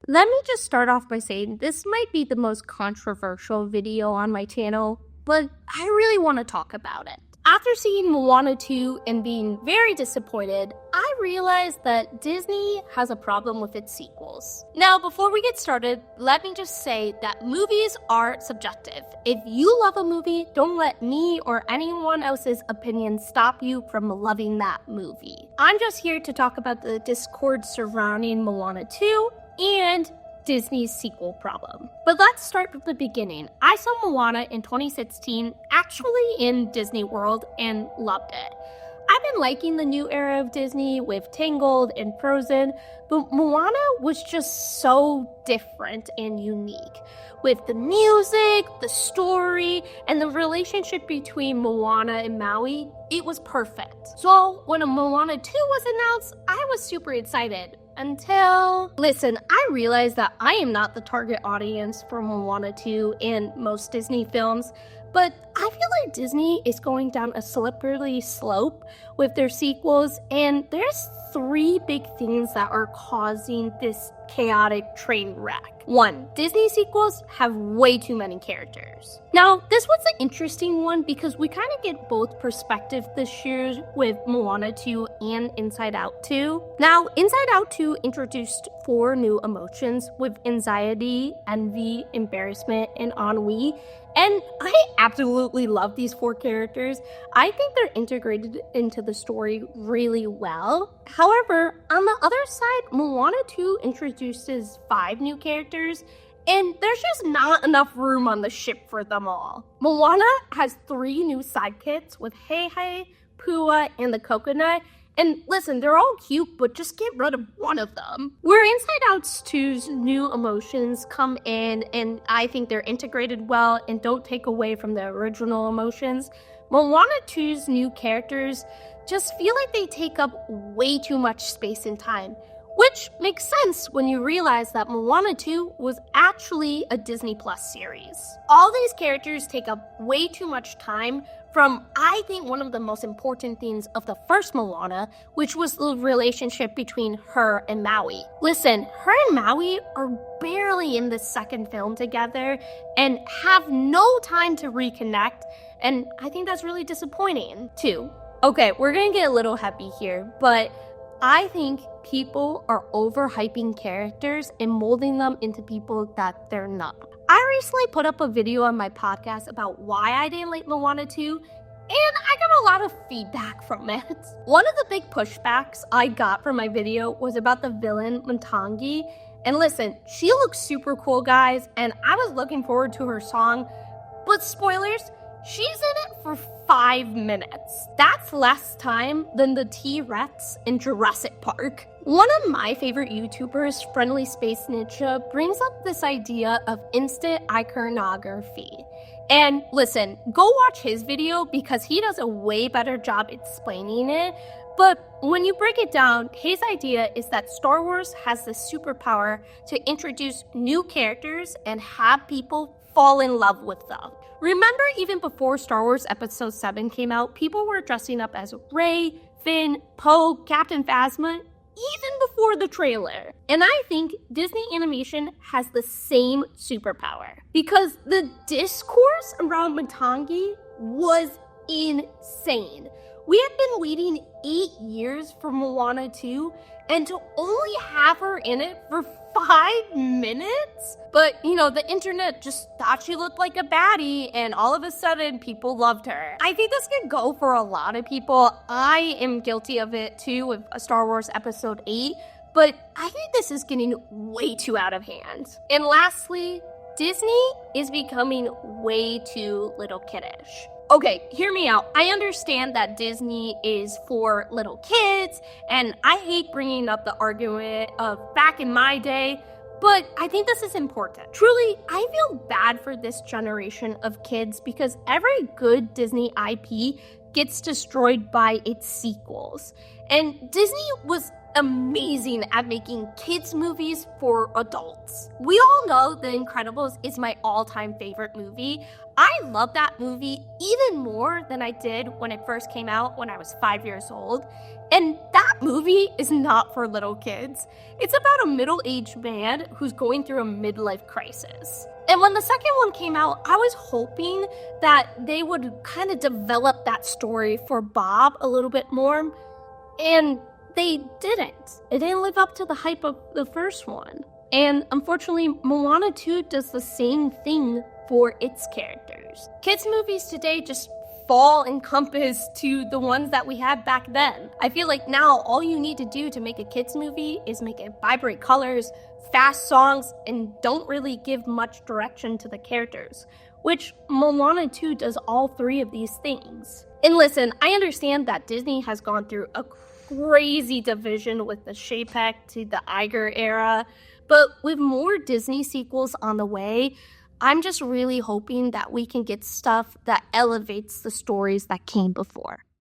Let me just start off by saying this might be the most controversial video on my channel, but I really want to talk about it. After seeing Moana 2 and being very disappointed, I realized that Disney has a problem with its sequels. Now, before we get started, let me just say that movies are subjective. If you love a movie, don't let me or anyone else's opinion stop you from loving that movie. I'm just here to talk about the discord surrounding Moana 2 and Disney's sequel problem. But let's start from the beginning. I saw Moana in 2016, actually in Disney World, and loved it. I've been liking the new era of Disney with Tangled and Frozen, but Moana was just so different and unique. With the music, the story, and the relationship between Moana and Maui, it was perfect. So when Moana 2 was announced, I was super excited. Listen, I realize that I am not the target audience for Moana 2 and most Disney films, but I feel like Disney is going down a slippery slope with their sequels, and there's 3 big things that are causing this chaotic train wreck. 1, Disney sequels have way too many characters. Now, this was an interesting one because we kind of get both perspectives this year with Moana 2 and Inside Out 2. Now, Inside Out 2 introduced 4 new emotions with anxiety, envy, embarrassment, and ennui. And I absolutely love these 4 characters. I think they're integrated into the story really well. However, on the other side, Moana 2 introduces 5 new characters, and there's just not enough room on the ship for them all. Moana has 3 new sidekicks with Heihei, Pua, and the coconut. And listen, they're all cute, but just get rid of one of them. Where Inside Out 2's new emotions come in, and I think they're integrated well and don't take away from the original emotions, Moana 2's new characters just feel like they take up way too much space and time. Which makes sense when you realize that Moana 2 was actually a Disney Plus series. All these characters take up way too much time from, I think, one of the most important things of the first Moana, which was the relationship between her and Maui. Listen, her and Maui are barely in the second film together and have no time to reconnect, and I think that's really disappointing, too. Okay, we're gonna get a little heavy here, but I think people are overhyping characters and molding them into people that they're not. I recently put up a video on my podcast about why I didn't like Moana 2, and I got a lot of feedback from it. One of the big pushbacks I got from my video was about the villain Matangi. And listen, she looks super cool, guys, and I was looking forward to her song, but spoilers, she's in it for 5 minutes. That's less time than the T-Rex in Jurassic Park. One of my favorite YouTubers, Friendly Space Ninja, brings up this idea of instant iconography. And listen, go watch his video because he does a way better job explaining it. But when you break it down, his idea is that Star Wars has the superpower to introduce new characters and have people fall in love with them. Remember, even before Star Wars Episode 7 came out, people were dressing up as Rey, Finn, Poe, Captain Phasma, even before the trailer. And I think Disney Animation has the same superpower because the discourse around Matangi was insane. We had been waiting 8 years for Moana 2, and to only have her in it for 5 minutes? But, the internet just thought she looked like a baddie, and all of a sudden, people loved her. I think this could go for a lot of people. I am guilty of it, too, with Star Wars Episode 8, but I think this is getting way too out of hand. And lastly, Disney is becoming way too little kiddish. Okay, hear me out. I understand that Disney is for little kids, and I hate bringing up the argument of back in my day, but I think this is important. Truly, I feel bad for this generation of kids because every good Disney IP gets destroyed by its sequels. And Disney was amazing at making kids movies for adults. We all know The Incredibles is my all-time favorite movie. I love that movie even more than I did when it first came out when I was 5 years old. And that movie is not for little kids. It's about a middle-aged man who's going through a midlife crisis. And when the second one came out, I was hoping that they would kind of develop that story for Bob a little bit more, and they didn't. It didn't live up to the hype of the first one. And unfortunately, Moana 2 does the same thing for its characters. Kids' movies today just fall encompass to the ones that we had back then. I feel like now all you need to do to make a kids movie is make it vibrant colors, fast songs, and don't really give much direction to the characters, which Moana 2 does all three of these things. And listen, I understand that Disney has gone through a crazy division with the Chapek to the Iger era, but with more Disney sequels on the way, I'm just really hoping that we can get stuff that elevates the stories that came before.